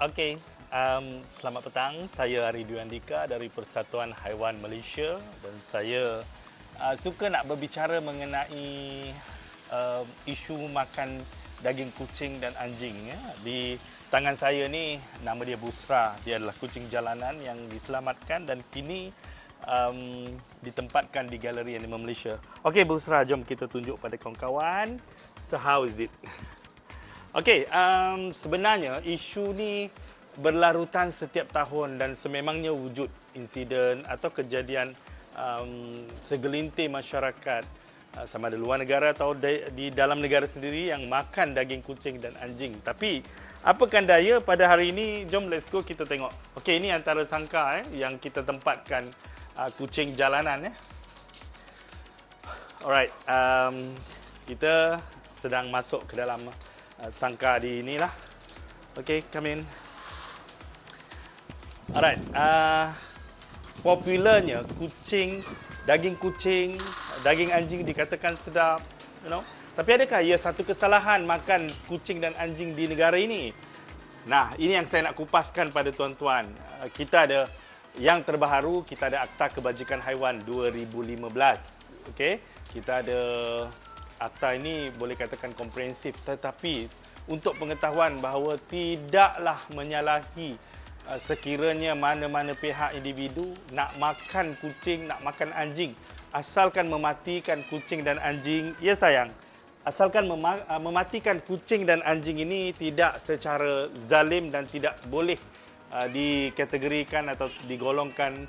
Okey, selamat petang. Saya Ari Dwi Andika dari Persatuan Haiwan Malaysia dan saya suka nak berbicara mengenai isu makan daging kucing dan anjing. Ya. Di tangan saya ni nama dia Busra. Dia adalah kucing jalanan yang diselamatkan dan kini ditempatkan di Galeri Animal Malaysia. Okey Busra, jom kita tunjuk pada kawan-kawan. So how is it? Okey, sebenarnya isu ni berlarutan setiap tahun dan sememangnya wujud insiden atau kejadian segelintir masyarakat sama ada luar negara atau di dalam negara sendiri yang makan daging kucing dan anjing. Tapi apakan daya pada hari ini, jom let's go kita tengok. Okey, ini antara sangka yang kita tempatkan kucing jalanan. Alright, kita sedang masuk ke dalam sangka di inilah. Okay, come in. Alright, popularnya daging kucing, daging anjing dikatakan sedap, Tapi adakah ia satu kesalahan makan kucing dan anjing di negara ini? Nah, ini yang saya nak kupaskan pada tuan-tuan. Kita ada yang terbaru, kita ada Akta Kebajikan Haiwan 2015. Okay, kita ada akta ini boleh katakan komprehensif, tetapi untuk pengetahuan bahawa tidaklah menyalahi sekiranya mana-mana pihak individu nak makan kucing, nak makan anjing, asalkan mematikan kucing dan anjing, ya sayang, asalkan mematikan kucing dan anjing ini tidak secara zalim dan tidak boleh dikategorikan atau digolongkan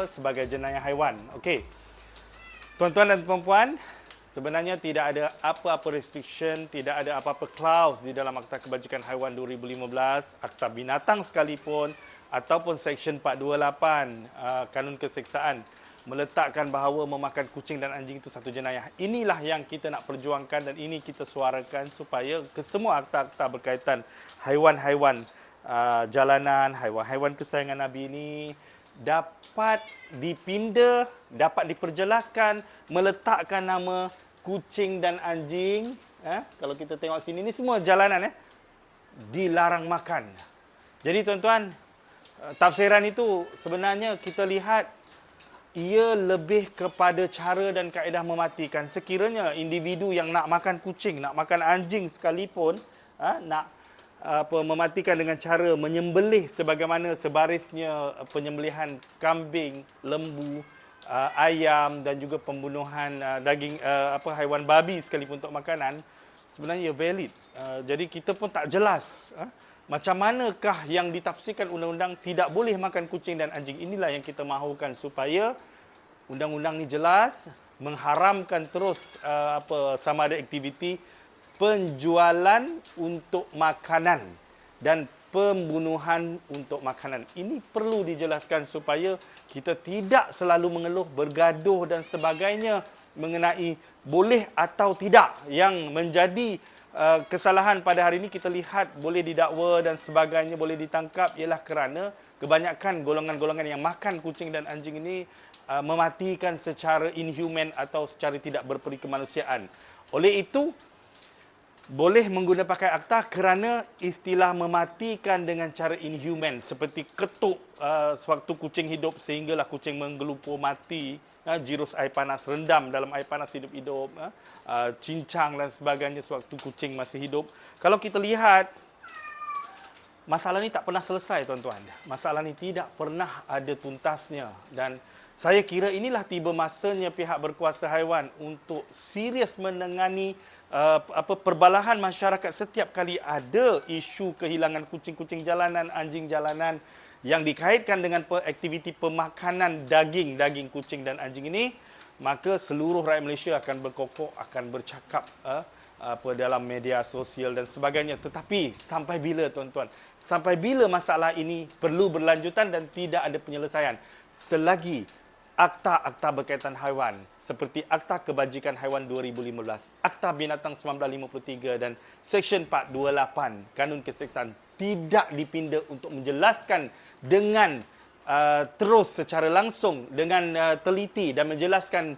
sebagai jenayah haiwan. Okey. Tuan-tuan dan puan-puan, sebenarnya tidak ada apa-apa restriction, tidak ada apa-apa clause di dalam Akta Kebajikan Haiwan 2015, Akta Binatang sekalipun, ataupun Seksyen 428 Kanun Keseksaan meletakkan bahawa memakan kucing dan anjing itu satu jenayah. Inilah yang kita nak perjuangkan dan ini kita suarakan supaya kesemua akta-akta berkaitan haiwan-haiwan jalanan, haiwan-haiwan kesayangan Nabi ini dapat dipinda, dapat diperjelaskan, meletakkan nama kucing dan anjing. Kalau kita tengok sini, ini semua jalanan dilarang makan. Jadi tuan-tuan, tafsiran itu sebenarnya kita lihat ia lebih kepada cara dan kaedah mematikan. Sekiranya individu yang nak makan kucing, nak makan anjing sekalipun, nak mematikan dengan cara menyembelih sebagaimana sebarisnya penyembelihan kambing, lembu, ayam dan juga pembunuhan daging haiwan babi sekalipun untuk makanan, sebenarnya valid. Jadi kita pun tak jelas macam manakah yang ditafsirkan undang-undang tidak boleh makan kucing dan anjing. Inilah yang kita mahukan supaya undang-undang ni jelas mengharamkan terus sama ada aktiviti penjualan untuk makanan dan pembunuhan untuk makanan. Ini perlu dijelaskan supaya kita tidak selalu mengeluh, bergaduh dan sebagainya mengenai boleh atau tidak. Yang menjadi kesalahan pada hari ini kita lihat boleh didakwa dan sebagainya, boleh ditangkap ialah kerana kebanyakan golongan-golongan yang makan kucing dan anjing ini mematikan secara inhuman atau secara tidak berperi kemanusiaan. Oleh itu, boleh menggunakan pakai akta kerana istilah mematikan dengan cara inhuman seperti ketuk sewaktu kucing hidup sehinggalah kucing menggelupur mati, jirus air panas, rendam dalam air panas hidup-hidup, cincang dan sebagainya sewaktu kucing masih hidup. Kalau kita lihat, masalah ini tak pernah selesai tuan-tuan. Masalah ini tidak pernah ada tuntasnya dan saya kira inilah tiba masanya pihak berkuasa haiwan untuk serius menangani perbalahan masyarakat setiap kali ada isu kehilangan kucing-kucing jalanan, anjing jalanan yang dikaitkan dengan aktiviti pemakanan daging kucing dan anjing ini, maka seluruh rakyat Malaysia akan berkokok, akan bercakap dalam media sosial dan sebagainya. Tetapi sampai bila tuan-tuan? Sampai bila masalah ini perlu berlanjutan dan tidak ada penyelesaian? Selagi akta-akta berkaitan haiwan seperti Akta Kebajikan Haiwan 2015, Akta Binatang 1953 dan Seksyen 428 Kanun Keseksaan tidak dipinda untuk menjelaskan dengan terus secara langsung, dengan teliti dan menjelaskan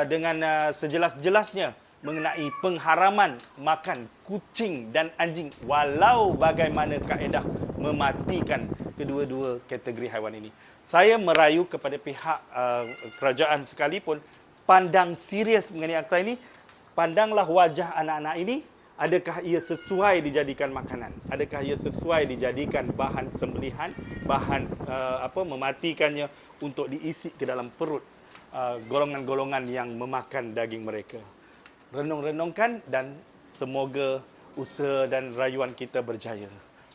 dengan sejelas-jelasnya mengenai pengharaman makan kucing dan anjing walau bagaimana kaedah mematikan kedua-dua kategori haiwan ini. Saya merayu kepada pihak kerajaan sekalipun, pandang serius mengenai akta ini, pandanglah wajah anak-anak ini, adakah ia sesuai dijadikan makanan? Adakah ia sesuai dijadikan bahan sembelihan, bahan mematikannya untuk diisi ke dalam perut golongan-golongan yang memakan daging mereka. Renung-renungkan dan semoga usaha dan rayuan kita berjaya.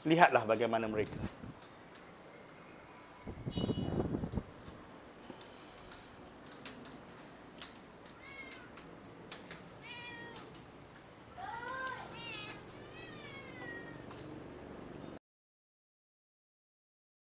Lihatlah bagaimana mereka.